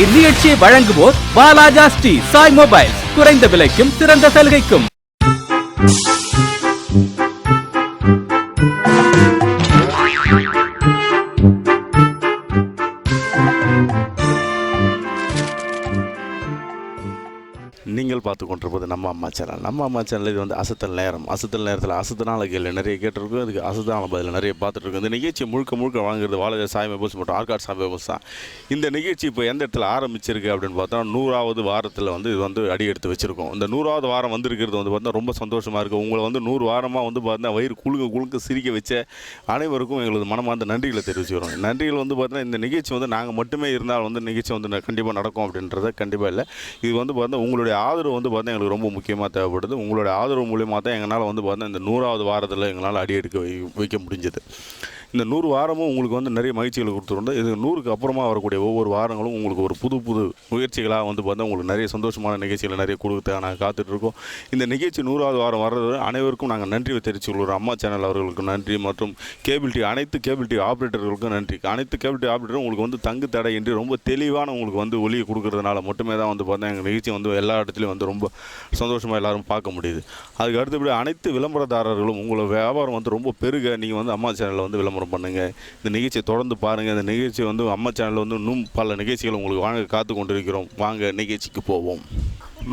இந்நிகழ்ச்சியை வழங்குவோர் பாலாஜா ஸ்ரீ சாய் மொபைல், குறைந்த விலைக்கும் சிறந்த சலுகைக்கும். நீங்கள் பார்த்து கொண்டிருப்பது நம்ம அம்மா சேனல். நம்ம அம்மா சேனல் இது வந்து அசத்தல் நேரம். அசத்தல் நேரத்தில் அசத்தனால கேள்வி நிறைய கேட்டிருக்கோம். இதுக்கு அசத்தான பதில் நிறைய பார்த்துட்ருக்கோம். இந்த நிகழ்ச்சி முழுக்க வாங்குறது வாழை சாய் மொபைல்ஸ் மற்றும் ஆர்காட் சாய் மொபைல்ஸ் தான். இந்த நிகழ்ச்சி இப்போ எந்த இடத்துல ஆரம்பிச்சிருக்கு அப்படின்னு பார்த்தா 100வது வாரத்தில் வந்து இது வந்து அடி எடுத்து வச்சுருக்கோம். இந்த 100வது வாரம் வந்திருக்கிறது வந்து பார்த்தா ரொம்ப சந்தோஷமாக இருக்குது. உங்களை வந்து 100 வாரமாக வந்து பார்த்தா வயிறு குழுக்க சிரிக்க வச்ச அனைவருக்கும் எங்களது மனமார்ந்த நன்றிகளை தெரிவிச்சுக்கிறோம். நன்றிகள் வந்து பார்த்தீங்கன்னா இந்த நிகழ்ச்சி வந்து நாங்கள் மட்டுமே இருந்தால் வந்து நிகழ்ச்சி வந்து கண்டிப்பாக நடக்கும் அப்படின்றத கண்டிப்பாக இல்லை. இது வந்து பார்த்தா உங்களுடைய ஆதரவு வந்து பார்த்தா எங்களுக்கு ரொம்ப முக்கியமாக தேவைப்படுது. உங்களுடைய ஆதரவு மூலியமாக தான் எங்களால் வந்து பார்த்தா இந்த 100வது வாரத்தில் எங்களால் அடி எடுக்க வைக்க முடிஞ்சது. இந்த 100 வாரமும் உங்களுக்கு வந்து நிறைய மகிழ்ச்சிகளை கொடுத்துருந்தோம். இது 100க்கு அப்புறமா வரக்கூடிய ஒவ்வொரு வாரங்களும் உங்களுக்கு ஒரு புது முயற்சிகளாக வந்து பார்த்தா உங்களுக்கு நிறைய சந்தோஷமான நிகழ்ச்சிகளை நிறைய கொடுத்து நாங்கள் காத்துட்ருக்கோம். இந்த நிகழ்ச்சி 100வது வாரம் வர்றது அனைவருக்கும் நாங்கள் நன்றி தெரிவிச்சுக்கொள்கிறோம். அம்மா சேனல் அவர்களுக்கு நன்றி மற்றும் அனைத்து கேபிள் டிவி ஆப்ரேட்டர்களுக்கும் நன்றி. அனைத்து கேபிள் டிவி ஆப்ரேட்டரும் உங்களுக்கு வந்து தங்கு தடையின்றி ரொம்ப தெளிவான உங்களுக்கு வந்து ஒளியை கொடுக்கறதுனால மட்டுமே தான் வந்து பார்த்தா எங்கள் நிகழ்ச்சி வந்து எல்லா இடத்துலையும் வந்து ரொம்ப சந்தோஷமாக எல்லோரும் பார்க்க முடியுது. அதுக்கு அடுத்தபடி அனைத்து விளம்பரதாரர்களும் உங்களை வியாபாரம் வந்து ரொம்ப பெருக நீங்கள் வந்து அம்மா சேனலில் வந்து விளம்பரம் பண்ணுங்கள். இந்த நிகழ்ச்சியை தொடர்ந்து பாருங்கள். இந்த நிகழ்ச்சி வந்து அம்மா சேனலில் வந்து இன்னும் பல நிகழ்ச்சிகள் உங்களுக்கு வாங்க காத்து கொண்டிருக்கிறோம். வாங்க நிகழ்ச்சிக்கு போவோம்.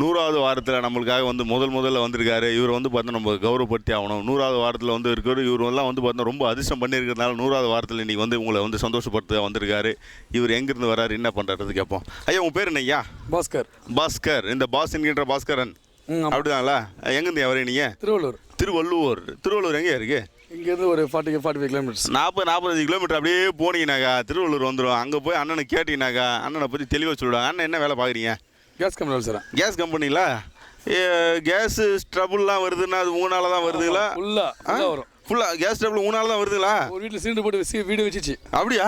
100வது வாரத்தில் நம்மளுக்காக வந்து முதல்ல வந்திருக்காரு. இவர் வந்து பார்த்தா நம்ம கௌரவப்படுத்தி ஆகணும். 100வது வாரத்தில் வந்து இருக்கிற இவரெல்லாம் வந்து பார்த்தா ரொம்ப அதிர்ஷ்டம் பண்ணியிருக்கிறதுனால 100வது வாரத்தில் இன்றைக்கி வந்து உங்களை வந்து சந்தோஷப்படுத்த வந்திருக்காரு. இவர் எங்கேருந்து வராரு, என்ன பண்ணுறது கேட்போம். ஐயா உங்கள் பேர் என்ன ஐயா? பாஸ்கர். இந்த பாஸ் என்கின்ற பாஸ்கரன் அப்படிதாங்களா? எங்கேருந்து வரீங்க நீங்கள்? திருவள்ளூர் எங்கே இருக்குது? இங்கேருந்து ஒரு 45 கிலோமீட்டர்ஸ், 40 கிலோமீட்டர் அப்படியே போனீங்கன்னாக்கா திருவள்ளூர் வந்துடும். அங்கே போய் அண்ணனை கேட்டிங்கனாக்கா அண்ணனை பற்றி தெளிவாக சொல்லுவாங்க. அண்ணன் என்ன வேலை பார்க்குறீங்க? Gas company sir. கேஸ் கம்பெனிங்களா? கேஸு ட்ரபுள்லாம் வருதுன்னா அது உங்களால் தான் வருதுங்களா? ஃபுல்லாக கேஸ் ட்ரபுள் உங்களால் தான் வருதுங்களா? ஒரு வீட்டில் சிலிண்டர் போட்டு வீடு வச்சிச்சு. அப்படியா?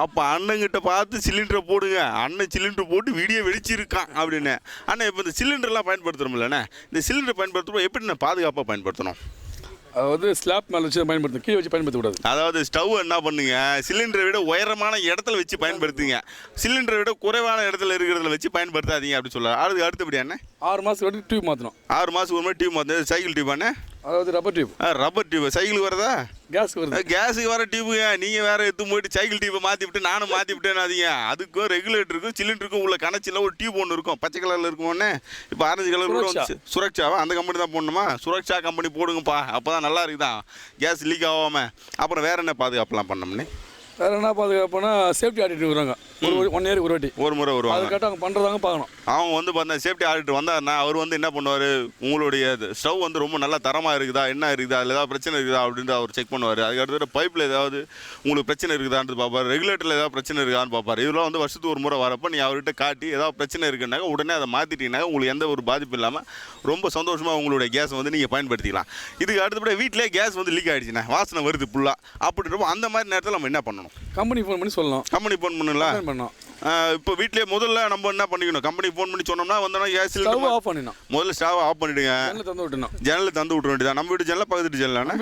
அப்போ அண்ணங்கிட்ட பார்த்து சிலிண்டரை போடுங்க. அண்ணன் சிலிண்டர் போட்டு வீடியோ வெடிச்சிருக்கான் அப்படின்னு. அண்ணன் இப்போ இந்த சிலிண்டர்லாம் பயன்படுத்துகிறோம்லண்ணே, இந்த சிலிண்டர் பயன்படுத்துகிறோம் எப்படி நான் பாதுகாப்பாக பயன்படுத்தணும்? அதாவது ஸ்லாப் மேலே வச்சு பயன்படுத்தணும், கீழே வச்சு பயன்படுத்தக்கூடாது. அதாவது ஸ்டவ் என்ன பண்ணுங்க, சிலிண்டரை விட உயரமான இடத்துல வச்சு பயன்படுத்துங்க. சிலிண்டரை விட குறைவான இடத்துல இருக்கிறதுல வச்சு பயன்படுத்தாதீங்க அப்படி சொல்ல. அடுத்தபடி என்ன 6 மாதத்துக்கு ஒரு டியூப் மாற்றணும். 6 மாதத்துக்கு ஒரு மாதிரி டியூப் மாற்றணும். சைக்கிள் டியூப் அண்ணே? அதாவது ரப்பர் டியூப். சைக்கிளுக்கு வரதா? கேஸுக்கு வர டியூபுங்க. நீங்கள் வேறு எடுத்து போயிட்டு சைக்கிள் டியூப்பை மாற்றிவிட்டு நானும் மாற்றிவிட்டேன்னு அதிங்க. அதுக்கும் ரெகுலேட்டருக்கும் சிலிண்டருக்கும் உள்ள கணச்சில் ஒரு டியூப் ஒன்று இருக்கும், பச்சை கலரில் இருக்குமோன்னே. இப்போ ஆரஞ்சு கலர் கூட வந்துச்சு. சுரக்ஷாவா? அந்த கம்பெனி தான் போடணுமா? சுரக்ஷா கம்பெனி போடுங்கப்பா, அப்போ தான் நல்லா இருக்குதான் கேஸ் லீக் ஆகாமல். அப்புறம் வேறு என்ன பாதுகாப்புலாம் பண்ணோம்னே? வேறு என்ன பாதுகாப்புனா சேஃப்டி ஆடிட்டு வருவாங்க. 1 இயருக்கு ஒரு முறை வருவாங்க. அது கரெக்டாக அவங்க பண்ணுறதாங்க பார்க்கணும். அவங்க வந்து பார்த்தா சேஃப்டி ஆடிட்டு வந்தாருன்னா அவர் வந்து என்ன பண்ணுவார், உங்களுடைய ஸ்டவ் வந்து ரொம்ப நல்லா தரமாக இருக்குதா, என்ன இருக்குதா, அதில் ஏதாவது பிரச்சனை இருக்குதா அப்படின்ட்டு அவர் செக் பண்ணுவார். அதுக்கடுத்து பைப்பில் ஏதாவது உங்களுக்கு பிரச்சனை இருக்குதான்றது பார்ப்பார். ரெகுலேட்டரில் ஏதாவது பிரச்சனை இருக்கான்னு பார்ப்பார். இதெல்லாம் வந்து வருஷத்துக்கு ஒரு முறை வரப்போ நீ அவர்கிட்ட காட்டி ஏதாவது பிரச்சனை இருக்குன்னாக்க உடனே அதை மாற்றிட்டீங்கன்னாக்க உங்களுக்கு எந்த ஒரு பாதிப்பு இல்லாமல் ரொம்ப சந்தோஷமாக உங்களுடைய கேஸை வந்து நீங்கள் பயன்படுத்திக்கலாம். இதுக்கு அடுத்தபடி வீட்டிலே கேஸ் வந்து லீக் ஆகிடுச்சுண்ணே, வாசனை வருது ஃபுல்லாக அப்படின்றப்போ அந்த மாதிரி நேரத்தில் நம்ம என்ன பண்ணணும்? கம்பெனி ஃபோன் பண்ணி சொல்லலாம். கம்பெனி ஃபோன் பண்ணலாம். இப்போ வீட்டிலே முதல்ல நம்ம என்ன பண்ணிக்கணும், கம்பெனி ஃபோன் பண்ணி சொன்னோம்னா வந்தோன்னா கேஸ் சிலிண்டர் ஆஃப் பண்ணிடணும். முதல்ல ஸ்டவ் ஆஃப் பண்ணிவிடுங்க. ஜன்னலை தந்து விட்ற வேண்டியதான். நம்ம வீட்டு ஜன்னலை பக்கத்து வீட்டு ஜன்னலாண்ணா?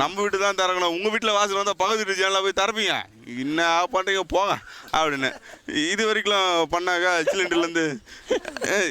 நம்ம வீட்டு தான் திறக்கணும். உங்கள் வீட்டில் வாசல் வந்தால் பக்கத்து வீட்டு ஜன்னலை போய் திறப்பீங்க. என்ன ஆஃப் பண்ணுறீங்க போங்க அப்படின்னு. இது வரைக்கும் பண்ணாக்கா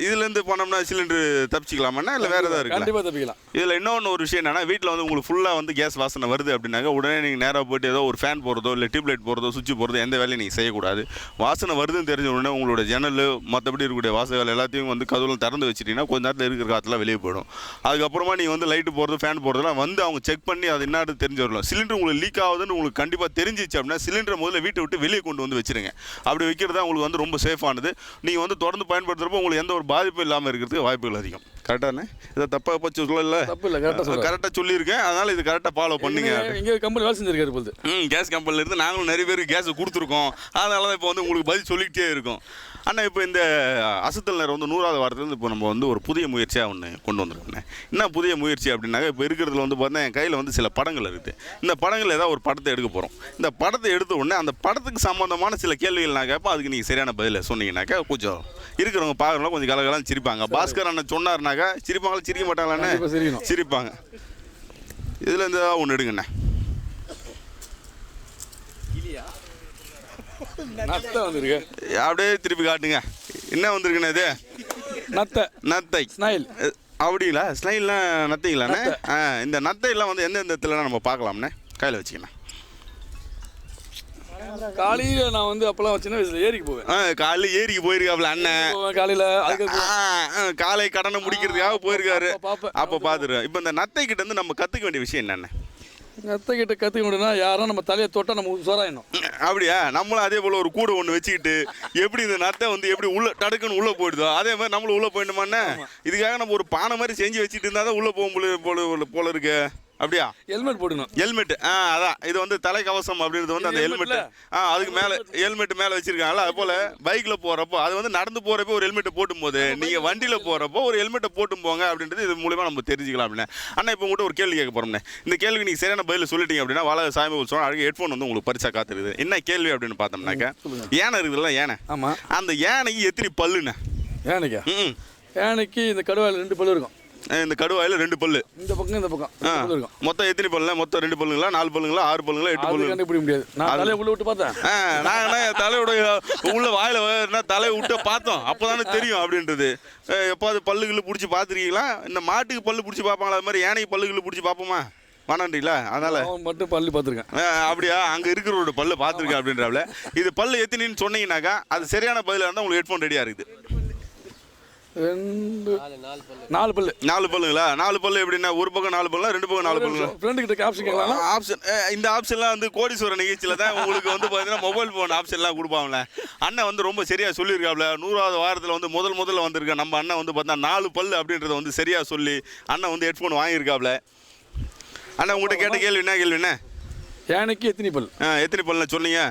இதுலேருந்து பண்ணோம்னா சிலிண்டர் தப்பிச்சிக்கலாமாண்ணா இல்லை வேறு ஏதாவது இருக்குது? கண்டிப்பாக தப்பிக்கலாம். இதில் இன்னொன்று ஒரு விஷயம் என்னன்னா, வீட்டில் வந்து உங்களுக்கு ஃபுல்லாக வந்து கேஸ் வாசனை வருது அப்படின்னாக்க உடனே நீங்கள் நேராக போய்ட்டு ஏதோ ஒரு ஃபேன் போடுறதோ இல்லை டியூப்லைட் போடுறதோ சுவிட்ச் போடுறதோ எந்த வேலையும் நீங்கள் செய்யக்கூடாது. வாசனை வருதுன்னு தெரிஞ்ச உடனே உங்களோட ஜன்னல் மற்றபடி இருக்கக்கூடிய வாசகங்கள் எல்லாத்தையும் வந்து கதவுலாம் திறந்து வச்சுட்டிங்கன்னா கொஞ்ச நேரத்தில் இருக்கிற காற்றுலாம் வெளியே போயிடும். அதுக்கப்புறமா நீங்கள் வந்து லைட்டு போடுறது ஃபேன் போடுறதுலாம் வந்து அவங்க செக் பண்ணி அது என்னது தெரிஞ்சு வரலாம். சிலிண்டர் உங்களுக்கு லீக் ஆகுதுன்னு உங்களுக்கு கண்டிப்பாக தெரிஞ்சிச்சு அப்படின்னா சிலிண்டரை முதல்ல வீட்டை விட்டு வெளியே கொண்டு வந்து வச்சுருங்க. அப்படி வைக்கிறது தான் உங்களுக்கு வந்து ரொம்ப சேஃபானது. நீங்கள் வந்து தொடர்ந்து பயன்படுத்துகிறப்போ உங்களுக்கு எந்த ஒரு பாதிப்பும் இல்லாமல் இருக்கிறதுக்கு வாய்ப்புகள் அதிகம். கரெக்டானே? இதை தப்பாக பச்சு சொல்லல? தப்பு இல்லை, கரெக்டாக சொல்லியிருக்கேன். அதனால் இது கரெக்டாக ஃபாலோ பண்ணுங்க. இங்கே கம்பெனி வேலை செஞ்சிருக்காரு போது. கேஸ் கம்பெனிலேருந்து நாங்களும் நிறைய பேருக்கு கேஸ் கொடுத்துருக்கோம். அதனால தான் இப்போ வந்து உங்களுக்கு பதில் சொல்லிக்கிட்டே இருக்கும். ஆனால் இப்போ இந்த அசத்தல் நேரம் வந்து 100வது வாரத்துலேருந்து இப்போ நம்ம வந்து ஒரு புதிய முயற்சியாக ஒன்று கொண்டு வந்திருக்கோண்ணே. என்ன புதிய முயற்சி அப்படின்னாக்க, இப்போ இருக்கிறதுல வந்து பார்த்தா என் கையில் வந்து சில படங்கள் இருக்குது. இந்த படங்கள் ஏதாவது ஒரு படத்தை எடுக்க போகிறோம். இந்த படத்தை எடுத்த உடனே அந்த படத்துக்கு சம்மந்தமான சில கேள்விகள் நான் கேட்பேன். அதுக்கு நீங்கள் சரியான பதிலை சொன்னீங்கன்னாக்கா கொஞ்சம் இருக்கிறவங்க பார்க்குறவங்க கொஞ்சம் கலகலாம் சிரிப்பாங்க. பாஸ்கர் அண்ணன் சொன்னார்னாக்கா சிரிப்பாங்களா சிரிக்க மாட்டாங்களாண்ணே? சிரிப்பாங்க. இதில் இந்த ஒன்று எடுங்கண்ணே. நத்தை வந்திருக்கு. அப்படியே திருப்பி காட்டுங்க. என்ன வந்திருக்குண்ணே இது? நத்தை. நத்தை. ஸ்னைல். அப்படிங்களா? ஸ்னைல்லாம் நத்தைங்களாண்ணே? இந்த நத்தையெல்லாம் வந்து எந்தெந்த இடத்துலலாம் நம்ம பார்க்கலாம்ண்ணே? கையில் வச்சுக்கண்ணே. காலையில் நான் வந்து அப்போல்லாம் சின்ன வயசில் ஏரிக்கு போவேன். காலையில் ஏரிக்கு போயிருக்காப்புல அண்ணன். காலையில் அதுக்கு காலை கடனை முடிக்கிறதுக்காக போயிருக்காரு. பார்ப்பேன். அப்போ பார்த்துருவேன். இப்போ இந்த நத்தை கிட்ட இருந்து நம்ம கற்றுக்க வேண்டிய விஷயம் என்னென்ன? நத்தை கிட்ட கற்றுக்க முடியும்னா யாரும் நம்ம தலையை தொட்டால் நம்ம சொராயிடணும். அப்படியா? நம்மளும் அதே போல் ஒரு கூடை ஒன்று வச்சுக்கிட்டு எப்படி இந்த நத்தை வந்து எப்படி உள்ள டடுக்குன்னு உள்ளே போயிடுதோ அதே மாதிரி நம்மளும் உள்ளே போயிட்டோமாண்ணே. இதுக்காக நம்ம ஒரு பானை மாதிரி செஞ்சு வச்சுட்டு இருந்தால் தான் உள்ளே போக போல இருக்கு. அப்படியா? ஹெல்மெட் போடணும். ஹெல்மெட். அதான் இது வந்து தலைக்கவசம் அப்படின்றது வந்து அந்த ஹெல்மெட். அதுக்கு மேலே ஹெல்மெட் மேலே வச்சிருக்காங்கல்ல. அது போல் பைக்கில் போகிறப்போ அது வந்து நடந்து போகிறப்போ ஒரு ஹெல்மெட்டை போட்டும் போது நீங்கள் வண்டியில் போகிறப்போ ஒரு ஹெல்மெட்டை போட்டும் போங்க அப்படின்றது இது மூலிமா நம்ம தெரிஞ்சுக்கலாம் அப்படின்னு. அண்ணா இப்போ உங்கள்கிட்ட ஒரு கேள்வி கேட்க போகிறோம்ண்ணே. இந்த கேள்விக்கு நீங்கள் சரியான பதில் சொல்லிட்டீங்க அப்படின்னா வாழ சாமி சொல்லுவோம் அழகாக ஹெட்ஃபோன் வந்து உங்களுக்கு பரிசா காத்துருக்குது. என்ன கேள்வி அப்படின்னு பார்த்தோம்னாக்கா யானை இருக்குதுல்ல, யானை. ஆமாம். அந்த யானைக்கு எத்தனை பல்லுண்ணே? யானைக்கா? யானைக்கு இந்த கடுவாயில் 2 பல்லு இருக்கும். இந்த கடுவாயில் 2 பல்லு. இந்த பக்கம் இந்த பக்கம் இருக்கும். மொத்தம் எத்தனை பல்லு? மொத்தம் 2 பல்லுங்களா, 4 பல்லுங்களா, 6 பல்லுங்களா, 8 பல்லு? கண்டுபிடிக்க முடியாது. நான் தலையை உள்ள விட்டு பார்த்தேன். நான் தலையோட உள்ள வாயில தலையை விட்டு பார்த்தோம். அப்போதானே தெரியும் அப்படின்றது. எப்போது பல்லுகளை பிடிச்சி பார்த்துருக்கீங்களா? இந்த மாட்டுக்கு பல்லு பிடிச்சி பார்ப்பாங்களா? அது மாதிரி யானைக்கு பல்லுகளை பிடிச்சி பார்ப்போமா? வேணான்றீங்களா? அதனால மட்டும் பல்லு பார்த்துருக்கேன். அப்படியா? அங்கே இருக்கிறோட பல்லு பார்த்துருக்கேன் அப்படின்றாவில். இது பல்லு எத்தனைன்னு சொன்னீங்கன்னாக்கா அது சரியான பதிலாக இருந்தால் உங்களுக்கு ஹெட்ஃபோன் ரெடியாக இருக்குது. 4 பல்லு. 4 பல்லுங்களா? 4 பல்லு எப்படின்னா ஒரு பக்கம் 4 பல்லா, 2 பக்கம் 4 பல்லுங்களா? ஃப்ரெண்டு கிட்ட ஆப்ஷன் கேட்கலாம். ஆப்ஷன் இந்த ஆப்ஷன்லாம் வந்து கோடீஸ்வர நிகழ்ச்சியில் தான் உங்களுக்கு வந்து பார்த்தீங்கன்னா மொபைல் ஃபோன் ஆப்ஷன்லாம் கொடுப்பாங்களே. அண்ணன் வந்து ரொம்ப சரியாக சொல்லியிருக்காப்ல. 100வது வாரத்தில் வந்து முதல்ல வந்திருக்கேன் நம்ம அண்ணன் வந்து பார்த்தா 4 பல்லு அப்படின்றத வந்து சரியாக சொல்லி அண்ணன் வந்து ஹெட்ஃபோன் வாங்கியிருக்காப்ல. அண்ணன் உங்கள்கிட்ட கேட்ட கேள்வி என்ன? யானைக்கு எத்தனை பல்? எத்தனை பல்லுன்னு சொன்னீங்க?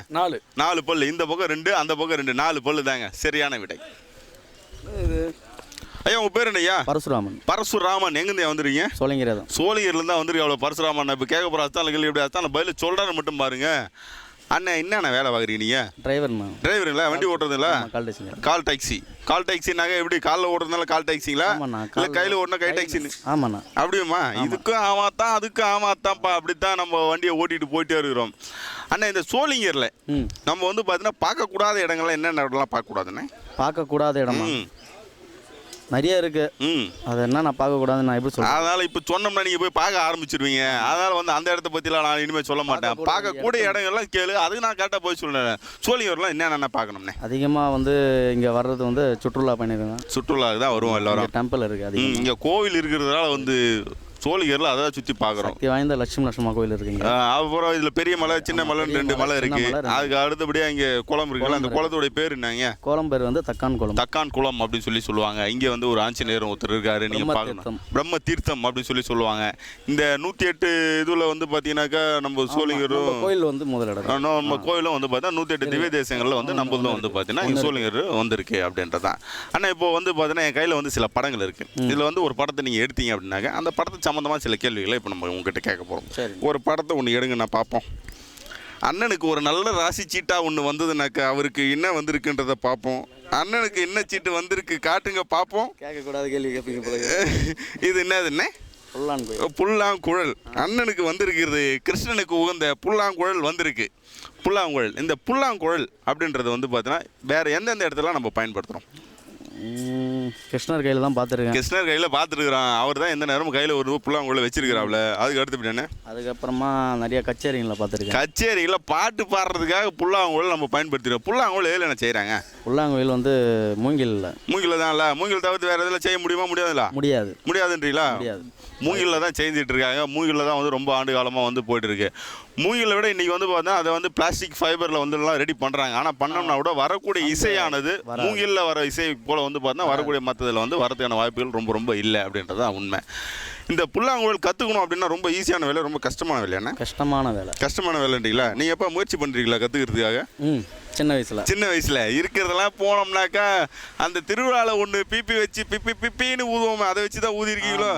4 பல்லு. இந்த பக்கம் 2, அந்த பக்கம் 2, 4 பல்லு தாங்க சரியான விடை. ஐயா உங்கள் பேர் என்னய்யா? பரசுராமன். பரசுராமன். எங்கேருந்து வந்துருக்கீங்க? சோழங்கிரதம். சோழிங்கர்லேருந்து தான் வந்துருக்கு. அவ்வளோ பரசுராமன். இப்போ கேட்க போகிற அஸ்தான கேள்வி எப்படி அஸ்தான பதில் சொல்கிறாரு மட்டும் பாருங்க. அண்ணன் என்னண்ணா வேலை பார்க்குறீங்க நீங்கள்? டிரைவருங்களா? வண்டி ஓட்டுறதுங்களா? Call taxi. கால் டாக்ஸினாக்க எப்படி காலில் ஓட்டுறதுனால கால் டாக்ஸிங்களா இல்லை கையில் ஓட்டினா கை டாக்ஸின்னு? ஆமாண்ணா. அப்படியுமா? இதுக்கும் ஆமாத்தான் அதுக்கும் ஆமாத்தான்ப்பா. அப்படித்தான் நம்ம வண்டியை ஓட்டிகிட்டு போயிட்டே இருக்கிறோம். அண்ணா இந்த சோழிங்கரில் நம்ம வந்து பார்த்தீங்கன்னா பார்க்கக்கூடாத இடங்கள்லாம் என்னென்ன இடம்லாம் பார்க்கக்கூடாதுண்ணே? பார்க்கக்கூடாத இடமா நிறைய இருக்கு. அது என்ன நான் பார்க்கக்கூடாதுன்னு நான் எப்படி சொல்றேன்? அதனால இப்போ சொன்னோம்னா நீங்கள் போய் பார்க்க ஆரம்பிச்சிருவீங்க. அதனால வந்து அந்த இடத்த பற்றிலாம் நான் இனிமேல் சொல்ல மாட்டேன். பார்க்கக்கூடிய இடங்கள்லாம் கேளு. அதுக்கு நான் கரெக்டாக போய் சொல்லுறேன். சோழிங்கர்லாம் என்னென்ன பார்க்கணும்னே? அதிகமாக வந்து இங்கே வர்றது வந்து சுற்றுலா பயணிகள் தான். சுற்றுலாவுக்கு தான் வருவோம் எல்லாரும். டெம்பிள் இருக்குது அதிகம். இங்கே கோவில் இருக்கிறதுனால வந்து சோழிங்கரில் அதை சுற்றி பார்க்குறோம். சக்தி வாய்ந்த லட்சுமி கோயில் இருக்குங்க. அப்புறம் இதில் பெரிய மலை சின்ன மலைன்னு 2 மலை இருக்கு. அதுக்கு அடுத்தபடியாக இங்கே குளம் இருக்குல்ல. அந்த குளத்தோடைய பேர் என்னங்க? குளம் பேர் வந்து தக்கான் குளம் அப்படின்னு சொல்லுவாங்க. இங்கே வந்து ஒரு ஆஞ்சநேயர் ஒருத்தர் இருக்காரு. நீங்கள் பார்க்கணும். பிரம்ம தீர்த்தம் அப்படின்னு சொல்லுவாங்க. இந்த 108 இதில் வந்து பார்த்தீங்கன்னாக்கா நம்ம சோழிங்கரும் கோயில் வந்து முதலிடம். நம்ம கோயிலும் வந்து பார்த்தா 108 திவ்ய தேசங்களில் வந்து நம்மளும் வந்து பார்த்தீங்கன்னா இங்கே சோழிங்கர் வந்திருக்கு அப்படின்றதான். ஆனால் இப்போ வந்து பார்த்தீங்கன்னா என் கையில் வந்து சில படங்கள் இருக்கு. இதில் வந்து ஒரு படத்தை நீங்கள் எடுத்தீங்க அப்படின்னாக்க அந்த படத்தை சம்மந்தமாக சில கேள்விகளை இப்போ நம்ம உங்ககிட்ட கேட்க போகிறோம். ஒரு படத்தை ஒன்று எடுங்க நான் பார்ப்போம். அண்ணனுக்கு ஒரு நல்ல ராசி சீட்டா ஒன்று வந்ததுனாக்கா அவருக்கு என்ன வந்திருக்குன்றதை பார்ப்போம். அண்ணனுக்கு என்ன சீட்டு வந்திருக்கு காட்டுங்க பார்ப்போம். கேட்கக்கூடாத கேள்வி கேட்பீங்க. இது என்னதுன்னே? புல்லாங்குழல். அண்ணனுக்கு வந்திருக்கிறது கிருஷ்ணனுக்கு உகந்த புல்லாங்குழல் வந்திருக்கு. புல்லாங்குழல். இந்த புல்லாங்குழல் அப்படின்றது வந்து பார்த்தீங்கன்னா வேறு எந்தெந்த இடத்துல நம்ம பயன்படுத்துகிறோம்? கிருஷ்ணர் கையில் தான் பார்த்துருக்கேன். கிருஷ்ணர் கையில் பார்த்துருக்குறான். அவர் தான் எந்த நேரமும் கையில் ஒரு புல்லாங்குழல் வச்சிருக்கிறாப்ல. அதுக்கு அடுத்து என்ன? அதுக்கப்புறமா நிறைய கச்சேரிகளில் பார்த்துருக்கேன். கச்சேரிகளில் பாட்டு பாடுறதுக்காக புல்லாங்குழல் நம்ம பயன்படுத்திடுறோம். புல்லாங்குழல் எதில் என்ன செய்கிறாங்க? புல்லாங்குழல் வந்து மூங்கில் தான் இல்லை. மூங்கில் தவிர்த்து வேறு எதில் செய்ய முடியாதுல்ல? முடியாதுன்றீங்களா? மூங்கிலில் தான் செஞ்சுட்டு இருக்காங்க. மூங்கிலில் தான் வந்து ரொம்ப ஆண்டு காலமாக வந்து போயிட்டு இருக்கு. மூங்கிலை விட இன்றைக்கி வந்து பார்த்தா அதை வந்து பிளாஸ்டிக் ஃபைபரில் வந்து எல்லாம் ரெடி பண்ணுறாங்க. ஆனால் பண்ணோம்னா கூட வரக்கூடிய இசையானது மூங்கிலில் வர இசை போல் வந்து பார்த்தா வரக்கூடிய மற்றதில் வந்து வரதுக்கான வாய்ப்புகள் ரொம்ப ரொம்ப இல்லை அப்படின்றது தான் உண்மை. இந்த புல்லாங்குழல் கற்றுக்கணும் அப்படின்னா ரொம்ப ஈஸியான வேலை, ரொம்ப கஷ்டமான வேலையாண்ணா? கஷ்டமான வேலைன்றீங்களா? நீங்கள் எப்போ முயற்சி பண்ணுறீங்களா கற்றுக்கிறதுக்காக? சின்ன வயசில் இருக்கிறதெல்லாம் போனோம்னாக்கா அந்த திருவிழாவில் ஒன்று பிப்பி வச்சு பிப்பின்னு ஊதுவோம். அதை வச்சு தான் ஊதிருக்கீங்களோ?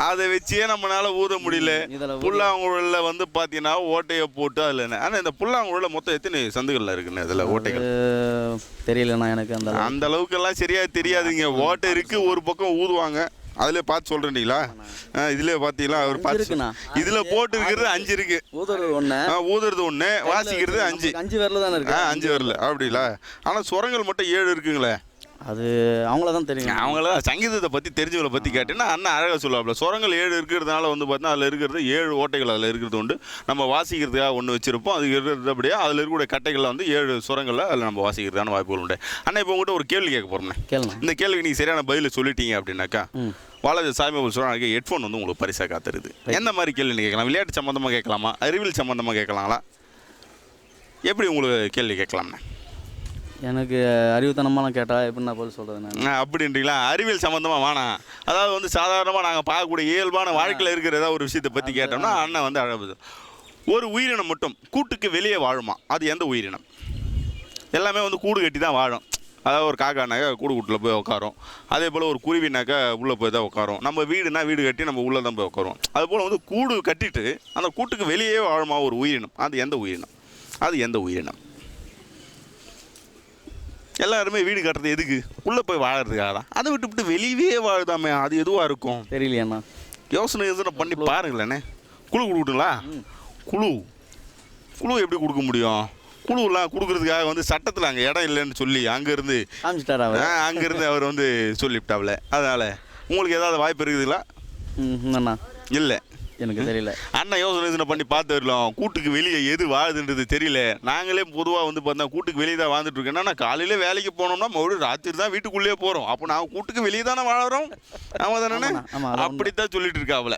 அதை வச்சே நம்மளால ஊத முடியல. புல்லாங்குழலில் வந்து பார்த்தீங்கன்னா ஓட்டையை போட்டு அதில் என்ன. ஆனால் இந்த புல்லாங்குழலில் மொத்தம் எத்தனை சந்துகளில் இருக்குன்னு அதில் ஓட்டைகள் தெரியலண்ணா எனக்கு. அந்த அளவுக்கெல்லாம் சரியாக தெரியாதுங்க. ஓட்டை இருக்குது, ஒரு பக்கம் ஊதுவாங்க, அதிலே பார்த்து சொல்கிறீங்களா? இதிலே பார்த்தீங்களா? அவர் பார்த்து இருக்குண்ணா. இதில் போட்டு இருக்கிறது 5 இருக்குது. ஊதுறது ஒன்று, ஊதுறது 1, வாசிக்கிறது 5. 5 விரல் தானே இருக்கு. 5 வரல அப்படிங்களா? ஆனால் சுரங்கள் மட்டும் 7 இருக்குங்களே. அது அவங்கள தான் தெரியும். அவங்கள சங்கீதத்தை பற்றி தெரிஞ்சவங்களை பற்றி கேட்டீங்கன்னா அண்ணன் அழகாக சொல்லுவாப்புல. சுரங்கள் 7 இருக்கிறதுனால வந்து பார்த்தீங்கன்னா அதில் இருக்கிறது 7 ஓட்டைகள் அதில் இருக்கிறது உண்டு. நம்ம வாசிக்கிறதுக்காக ஒன்று வச்சுருப்போம். அது இருக்கிறது அப்படியே அதில் இருக்கக்கூடிய கட்டைகளில் வந்து 7 சுரங்களில் அதில் நம்ம வாசிக்கிறதுக்கான வாய்ப்புகள் உண்டு. அண்ணா இப்போ உங்கள்கிட்ட ஒரு கேள்வி கேட்க போகிறோம்ண்ணே. கேளுங்க. இந்த கேள்விக்கு நீங்கள் சரியான பதில் சொல்லிட்டீங்க அப்படின்னாக்கா வாலாஜா சாய்பாபா சொல்கிறாங்க ஹெட்ஃபோன் வந்து உங்களுக்கு பரிசாக காத்துருது. எந்த மாதிரி கேள்வி நீங்கள் கேட்கலாம்? விளையாட்டு சம்மந்தமாக கேட்கலாமா? அறிவியல் சம்மந்தமாக கேட்கலாங்களா? எப்படி உங்களுக்கு கேள்வி கேட்கலாம்ண்ணே? எனக்கு அறிவுத்தனமாலாம் கேட்டால் எப்படி நான் பதில் சொல்கிறது? நான் அப்படின்றீங்களா? அறிவியல் சம்மந்தமாக வேணாம். அதாவது வந்து சாதாரணமாக நாங்கள் பார்க்கக்கூடிய இயல்பான வாழ்க்கையில் இருக்கிற ஏதாவது ஒரு விஷயத்தை பற்றி கேட்டோம்னா அண்ணன் வந்து அழகு. ஒரு உயிரினம் மட்டும் கூட்டுக்கு வெளியே வாழுமா? அது எந்த உயிரினம்? எல்லாமே வந்து கூடு கட்டி தான் வாழும். அதாவது ஒரு காக்கானாக்கா கூட்டுக்குள்ளே போய் உட்காரும். அதே போல் ஒரு குருவினாக்கா உள்ளே போய் தான் உட்காரும். நம்ம வீடுனா வீடு கட்டி நம்ம உள்ளே தான் போய் உட்காரும். அதுபோல் வந்து கூடு கட்டிட்டு அந்த கூட்டுக்கு வெளியே வாழுமா ஒரு உயிரினம்? அது எந்த உயிரினம்? அது எந்த உயிரினம்? எல்லாருமே வீடு கட்டுறது எதுக்கு? உள்ளே போய் வாழறதுக்காக தான். அதை விட்டு வெளியே வாழுதாமே, அது எதுவாக இருக்கும்? தெரியலையாண்ணா. யோசனை எதுனா பண்ணி பாருங்களேண்ணே. குழு கொடுக்குங்களா? குழு எப்படி கொடுக்க முடியும்? குழுலாம் கொடுக்குறதுக்காக வந்து சட்டத்தில் அங்கே இடம் இல்லைன்னு சொல்லி அங்கேருந்து காமிச்சிட்டாரா அவர்? அங்கேருந்து அவர் வந்து சொல்லிவிட்டாப்ல. அதனால் உங்களுக்கு ஏதாவது வாய்ப்பு இருக்குதுங்களா? அண்ணா இல்லை, எனக்கு தெரியல. அண்ணன் யோசனை பண்ணி பார்த்து வரலாம். கூட்டுக்கு வெளியே எது வாழுதுன்றது தெரியல. நாங்களே பொதுவாக வந்து பார்த்தா கூட்டுக்கு வெளியே தான் வாழ்ந்துட்டு இருக்கோம். ஏன்னா காலையில் வேலைக்கு போனோம்னா மறுபடியும் ராத்திரி தான் வீட்டுக்குள்ளேயே போகிறோம். அப்போ நான் கூட்டுக்கு வெளியே தானே வாழறோம். ஆமாம் தானே? அப்படித்தான் சொல்லிட்டு இருக்காப்புல.